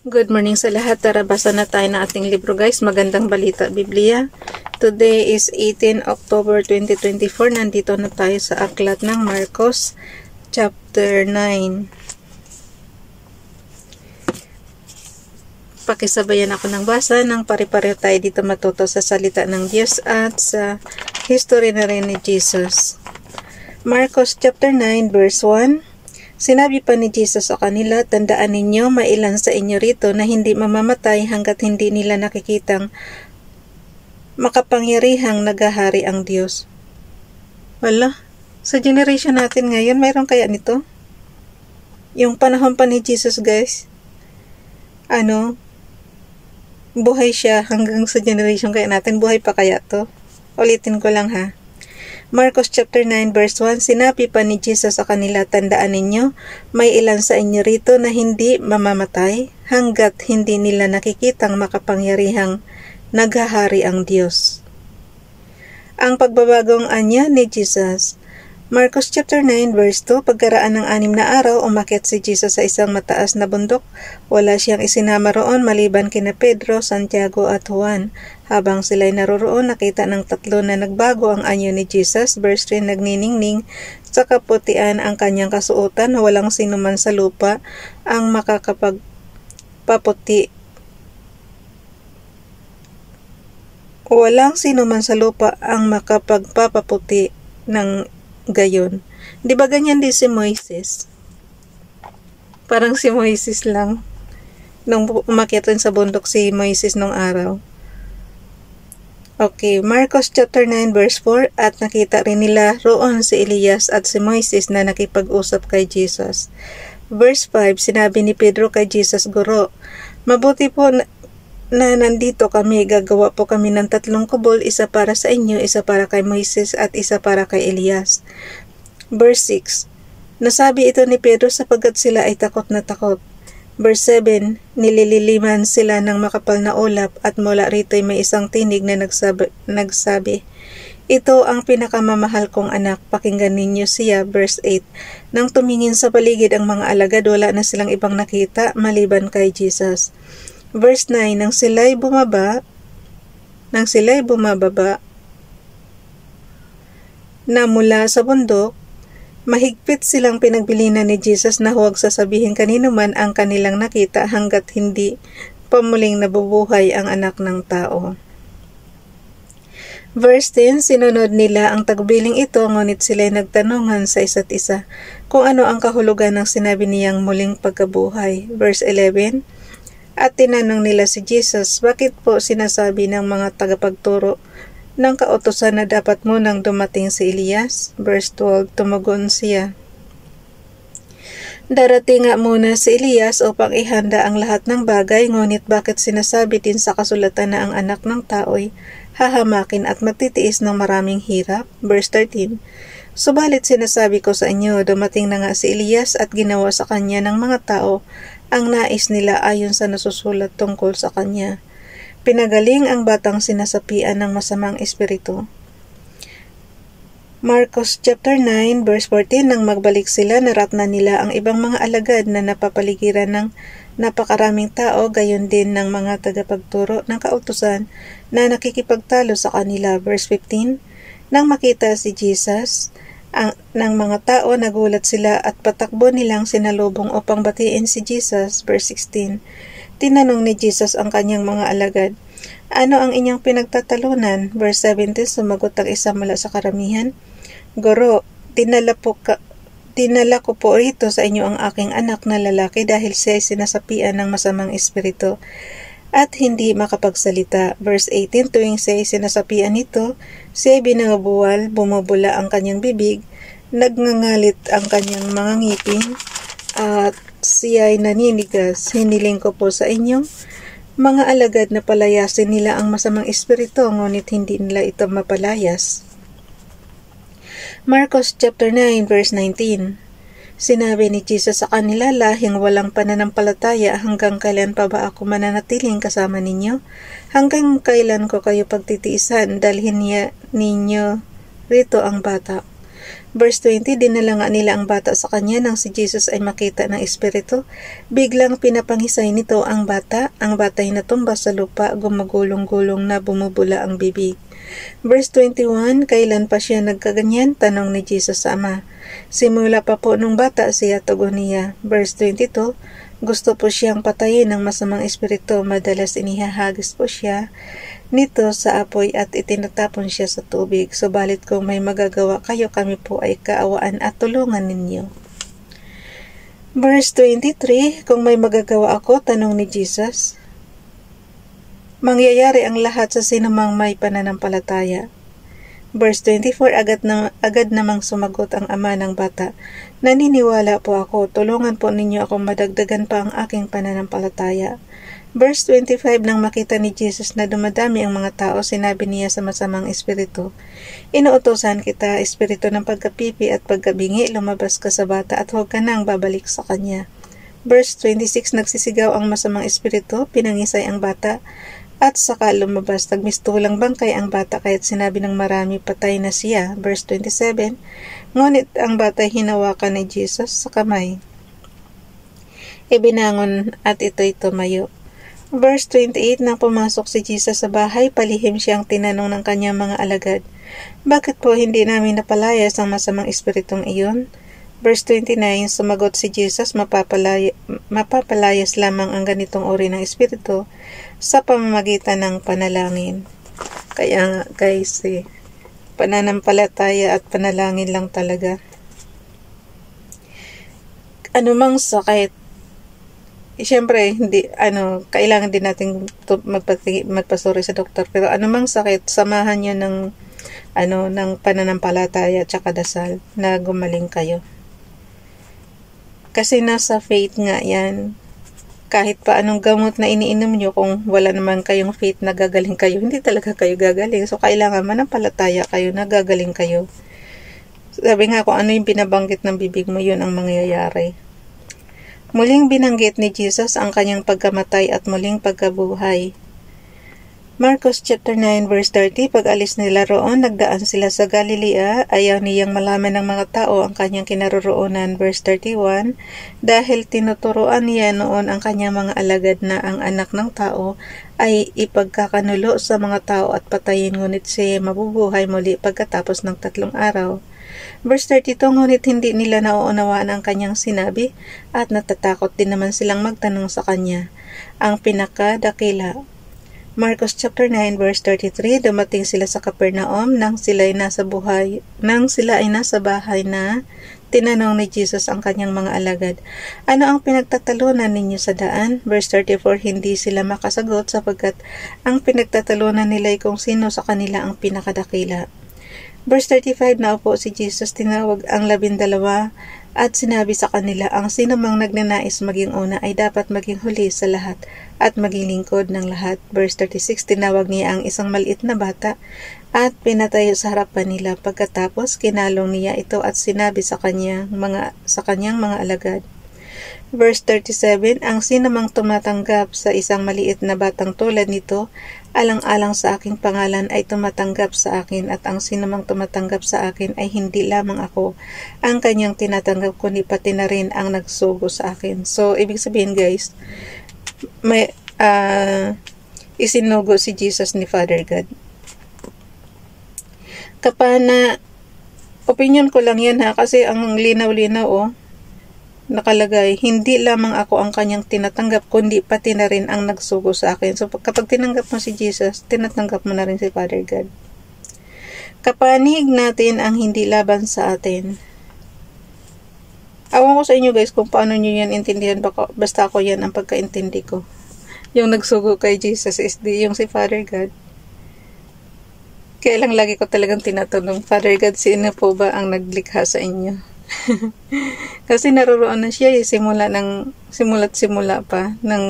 Good morning sa lahat. Tara, basa na tayo ng ating libro guys. Magandang balita, Biblia. Today is 18 October 2024. Nandito na tayo sa aklat ng Marcos, chapter 9. Pakisabayan ako ng basa nang pare-pareho tayo dito matuto sa salita ng Diyos at sa history na rin ni Jesus. Marcos chapter 9 verse 1. Sinabi pa ni Jesus sa kanila, tandaan ninyo, mailan sa inyo rito na hindi mamamatay hanggat hindi nila nakikitang makapangyarihang nagahari ang Diyos. Wala, sa generation natin ngayon, mayroon kaya nito? Yung panahon pa ni Jesus guys, buhay siya hanggang sa generation kaya natin, buhay pa kaya to? Ulitin ko lang ha. Marcos chapter 9 verse 1, sinabi pa ni Jesus sa kanila, tandaan ninyo, may ilan sa inyo rito na hindi mamamatay hanggat hindi nila nakikitang makapangyarihang naghahari ang Diyos. Ang pagbabagong anya ni Jesus. Marcos chapter 9 verse 2, pagkaraan ng 6 na araw, umakyat si Jesus sa isang mataas na bundok. Wala siyang isinama roon maliban kina Pedro, Santiago at Juan. Habang sila'y naroroon, nakita ng tatlo na nagbago ang anyo ni Jesus. Verse 3, nagniningning sa kaputian ang kanyang kasuotan. Walang sino man sa lupa ang makakapagpaputi. Walang sino man sa lupa ang makapagpapaputi ng gayon. Di ba ganyan din si Moises? Parang si Moises lang. Nung umakyat rin sa bundok si Moises nung araw. Okay, Marcos chapter 9 verse 4, at nakita rin nila roon si Elias at si Moises na nakipag-usap kay Jesus. Verse 5, sinabi ni Pedro kay Jesus, Guro, mabuti po na nandito kami, gagawa po kami ng 3 kubol, isa para sa inyo, isa para kay Moises at isa para kay Elias. Verse 6, nasabi ito ni Pedro sapagkat sila ay takot na takot. Verse 7, nilililiman sila ng makapal na ulap at mula rito ay may isang tinig na nagsabi, ito ang pinakamamahal kong anak, pakinggan ninyo siya. Verse 8, nang tumingin sa paligid ang mga alagad, wala na silang ibang nakita maliban kay Jesus. Verse 9, nang sila'y bumababa na mula sa bundok, mahigpit silang pinagbilinan ni Jesus na huwag sasabihin kanino man ang kanilang nakita hanggat hindi pamuling nabubuhay ang anak ng tao. Verse 10, sinunod nila ang tagbiling ito, ngunit sila'y nagtanungan sa isa't isa kung ano ang kahulugan ng sinabi niyang muling pagkabuhay. Verse 11, at tinanong nila si Jesus, bakit po sinasabi ng mga tagapagturo ng kautusan na dapat munang dumating si Elias? Verse 12, tumugon siya, darating nga muna si Elias upang ihanda ang lahat ng bagay, ngunit bakit sinasabi din sa kasulatan na ang anak ng tao'y hahamakin at magtitiis ng maraming hirap? Verse 13, subalit sinasabi ko sa inyo, dumating na nga si Elias at ginawa sa kanya ng mga tao ang nais nila ayon sa nasusulat tungkol sa kanya. Pinagaling ang batang sinasapian ng masamang espiritu. Marcos chapter 9 verse 14, nang magbalik sila, naratnan nila ang ibang mga alagad na napapaligiran ng napakaraming tao, gayon din ng mga tagapagturo ng kautusan na nakikipagtalo sa kanila. Verse 15, nang makita si Jesus ng mga tao, nagulat sila at patakbo nilang sinalubong upang batiin si Jesus. Verse 16, tinanong ni Jesus ang kanyang mga alagad, ano ang inyong pinagtatalunan? Verse 17, sumagot ang isa mula sa karamihan, Guro, dinala ko po rito sa inyo ang aking anak na lalaki dahil siya ay sinasapian ng masamang espiritu at hindi makapagsalita. Verse 18, tuwing siya ay sinasapian nito, siya ay binangabuwal, bumubula ang kanyang bibig, nagngangalit ang kanyang mga ngipin, at siya ay naninigas. Hiniling ko po sa inyong mga alagad na palayasin nila ang masamang espiritu, ngunit hindi nila ito mapalayas. Marcos chapter 9 verse 19, sinabi ni Jesus sa kanila, lahing walang pananampalataya, hanggang kailan pa ba ako mananatiling kasama ninyo? Hanggang kailan ko kayo pagtitiisan? Dalhin ninyo rito ang bata. Verse 20, dinala nga nila ang bata sa kanya nang si Jesus ay makita ng espiritu. Biglang pinapanghisay nito ang bata. Ang bata'y natumba sa lupa, gumagulong-gulong na bumubula ang bibig. Verse 21, kailan pa siya nagkaganyan? Tanong ni Jesus sa ama. Simula pa po nung bata siya, tugon niya. Verse 22, gusto po siyang patayin ng masamang espiritu. Madalas inihahagis po siya nito sa apoy at itinatapon siya sa tubig. Subalit kung may magagawa kayo, kami po ay kaawaan at tulungan ninyo. Verse 23, kung may magagawa ako, tanong ni Jesus, mangyayari ang lahat sa sinumang may pananampalataya. Verse 24, agad namang sumagot ang ama ng bata, naniniwala po ako, tulungan po ninyo akong madagdagan pa ang aking pananampalataya. Verse 25, nang makita ni Jesus na dumadami ang mga tao, sinabi niya sa masamang espiritu, inuutosan kita, espiritu ng pagkapipi at pagkabingi, lumabas ka sa bata at huwag ka nang babalik sa kanya. Verse 26, nagsisigaw ang masamang espiritu, pinangisay ang bata, at saka lumabas. Nagmistulang bangkay ang bata, kaya't sinabi ng marami, patay na siya. Verse 27, ngunit ang bata hinawakan ni Jesus sa kamay. Ibinangon at ito'y tumayo. Verse 28, nang pumasok si Jesus sa bahay, palihim siyang tinanong ng kanyang mga alagad, bakit po hindi namin napalayas ang masamang espiritong iyon? Verse 29, sumagot si Jesus, mapapalayas lamang ang ganitong uri ng espiritu sa pamamagitan ng panalangin. Kaya guys, pananampalataya at panalangin lang talaga. Anumang sakit, siyempre, kailangan din natin magpasuri sa doktor. Pero anumang sakit, samahan nyo ng pananampalataya at saka dasal na gumaling kayo. Kasi nasa faith nga yan. Kahit pa anong gamot na iniinom nyo, kung wala naman kayong faith na gagaling kayo, hindi talaga kayo gagaling. So, kailangan manampalataya kayo na gagaling kayo. Sabi nga, kung ano yung binabanggit ng bibig mo, yun ang mangyayari. Muling binanggit ni Jesus ang kanyang pagkamatay at muling pagkabuhay. Marcos chapter 9 verse 30, pag-alis nila roon, nagdaan sila sa Galilea. Ayaw niyang malaman ng mga tao ang kanyang kinaroroonan. Verse 31, dahil tinuturoan niya noon ang kanyang mga alagad na ang anak ng tao ay ipagkakanulo sa mga tao at patayin, ngunit siya mabubuhay muli pagkatapos ng 3 araw. Verse 32, ngunit hindi nila nauunawaan ang kanyang sinabi at natatakot din naman silang magtanong sa kanya. Ang pinakadakila. Marcos chapter 9 verse 33, dumating sila sa Capernaum nang sila ay nasa bahay na tinanong ni Jesus ang kanyang mga alagad, ano ang pinagtatalunan ninyo sa daan? Verse 34, hindi sila makasagot sapagkat ang pinagtatalunan nila ay kung sino sa kanila ang pinakadakila. Verse 35, naupo si Jesus, tinawag ang 12 at sinabi sa kanila, ang sino mang nagnanais maging una ay dapat maging huli sa lahat at maging lingkod ng lahat. Verse 36, tinawag niya ang isang maliit na bata at pinatayo sa harapan nila. Pagkatapos, kinalong niya ito at sinabi sa kanyang mga alagad. Verse 37, ang sino mang tumatanggap sa isang maliit na batang tulad nito, alang-alang sa aking pangalan ay tumatanggap sa akin, at ang sino mang tumatanggap sa akin ay hindi lamang ako ang kanyang tinatanggap, kundi pati na rin ang nagsugo sa akin. So, ibig sabihin guys, may isinugo si Jesus ni Father God. Kapana, opinion ko lang yan ha, kasi ang linaw-linaw nakalagay, hindi lamang ako ang kanyang tinatanggap, kundi pati na rin ang nagsugo sa akin. So, kapag tinanggap mo si Jesus, tinatanggap mo na rin si Father God. Kapanig natin ang hindi laban sa atin. Awan ko sa inyo guys kung paano nyo yan intindihan, basta ako yan ang pagkaintindi ko. Yung nagsugo kay Jesus is yung si Father God. Kaya lang lagi ko talagang tinatanong, Father God, sino po ba ang naglikha sa inyo? Kasi naroroon na siya simula't-simula pa nang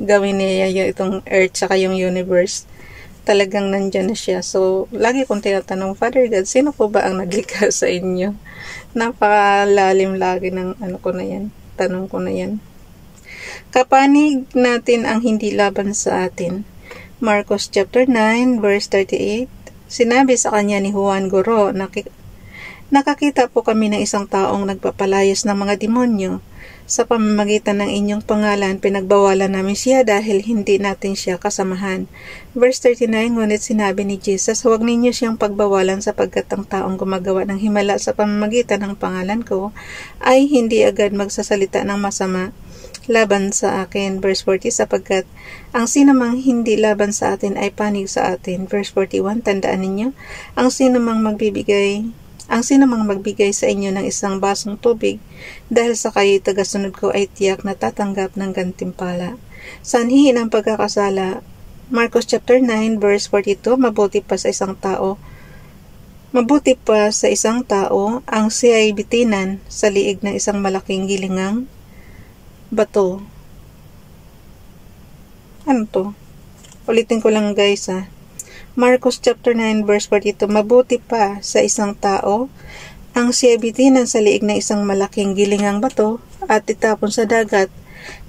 gawin niya itong earth saka yung universe. Talagang nandyan na siya. So, lagi kong tinatanong, Father God, sino po ba ang naglikha sa inyo? Napakalalim lagi ng tanong ko na yan. Kapanig natin ang hindi laban sa atin. Marcos chapter 9 verse 38, sinabi sa kanya ni Juan, Guro, Nakakita po kami ng isang taong nagpapalayas ng mga demonyo. Sa pamamagitan ng inyong pangalan, pinagbawalan namin siya dahil hindi natin siya kasamahan. Verse 39, ngunit sinabi ni Jesus, huwag ninyo siyang pagbawalan sapagkat ang taong gumagawa ng himala sa pamamagitan ng pangalan ko ay hindi agad magsasalita ng masama laban sa akin. Verse 40, sapagkat ang sinamang hindi laban sa atin ay panig sa atin. Verse 41, tandaan ninyo, ang sinamang magbigay sa inyo ng isang basong tubig dahil sa kayo'y tagasunod ko ay tiyak na tatanggap ng gantimpala. Sanhiin ang pagkakasala. Marcos chapter 9 verse 42, mabuti pa sa isang tao ang siya'y bitinan sa liig ng isang malaking gilingang bato. Ano to? Ulitin ko lang guys ha. Marcos chapter 9 verse 42, mabuti pa sa isang tao ang siya bitinan sa liig ng isang malaking gilingang bato at itapon sa dagat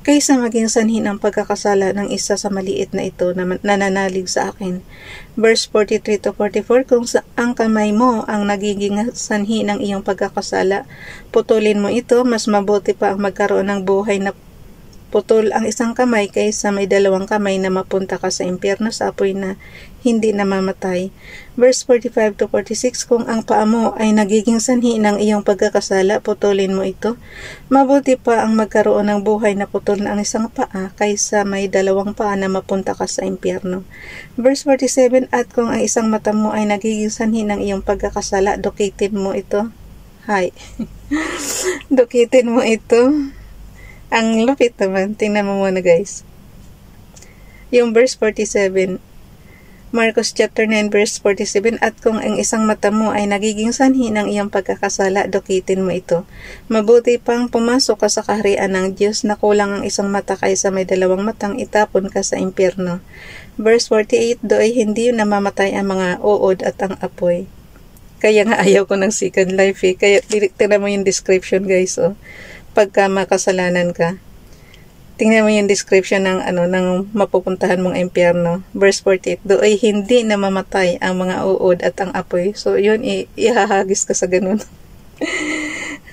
kaysa maging sanhi ng pagkakasala ng isa sa maliit na ito na nananalig sa akin. Verse 43 to 44, kung ang kamay mo ang nagiging sanhi ng iyong pagkakasala, putulin mo ito, mas mabuti pa ang magkaroon ng buhay na putol ang isang kamay kaysa may dalawang kamay na mapunta ka sa impyerno sa apoy na hindi namamatay. Verse 45 to 46, kung ang paa mo ay nagiging sanhi ng iyong pagkakasala, putulin mo ito. Mabuti pa ang magkaroon ng buhay na putol na ang isang paa kaysa may dalawang paa na mapunta ka sa impyerno. Verse 47, at kung ang isang mata mo ay nagiging sanhi ng iyong pagkakasala, dukitin mo ito. Dukitin mo ito. Ang lupit naman. Tingnan mo muna guys. Yung verse 47. Marcos chapter 9 verse 47. At kung ang isang mata mo ay nagiging sanhi ng iyong pagkakasala, dukitin mo ito. Mabuti pang pumasok ka sa kaharian ng Diyos na kulang ang isang mata kaysa may dalawang matang itapon ka sa impyerno. Verse 48. Do'y hindi namamatay ang mga uod at ang apoy. Kaya nga ayaw ko ng second life eh. Kaya tingnan mo yung description guys oh. Pagka makasalanan ka, tingnan mo yung description ng ng mapupuntahan mong impyerno. Verse 48, do'y hindi namamatay ang mga uod at ang apoy. So yun, ihahagis ka sa ganun.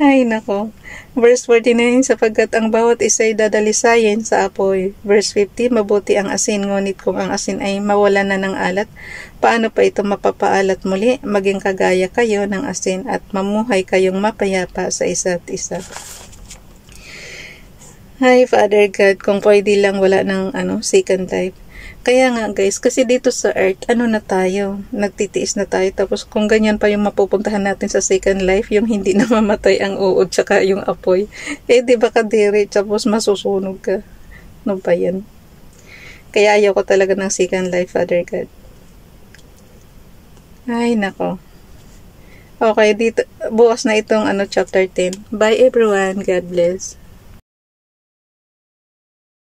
Ay nako. Verse 49, sapagkat ang bawat isa'y dadalisayin sa apoy. Verse 50, mabuti ang asin, ngunit kung ang asin ay mawala na ng alat, paano pa ito mapapaalat muli? Maging kagaya kayo ng asin at mamuhay kayong mapayapa sa isa't isa. Hi Father God, kung pwede lang wala ng second life. Kaya nga guys, kasi dito sa earth, na tayo, nagtitiis na tayo, tapos kung ganyan pa yung mapupuntahan natin sa second life, yung hindi namamatay ang uod tsaka yung apoy, di ba kadiri, tapos masusunog ka. Ano ba yan? Kaya ayaw ko talaga ng second life, Father God. Ay nako. Okay, dito, bukas na itong chapter 10. Bye everyone, God bless.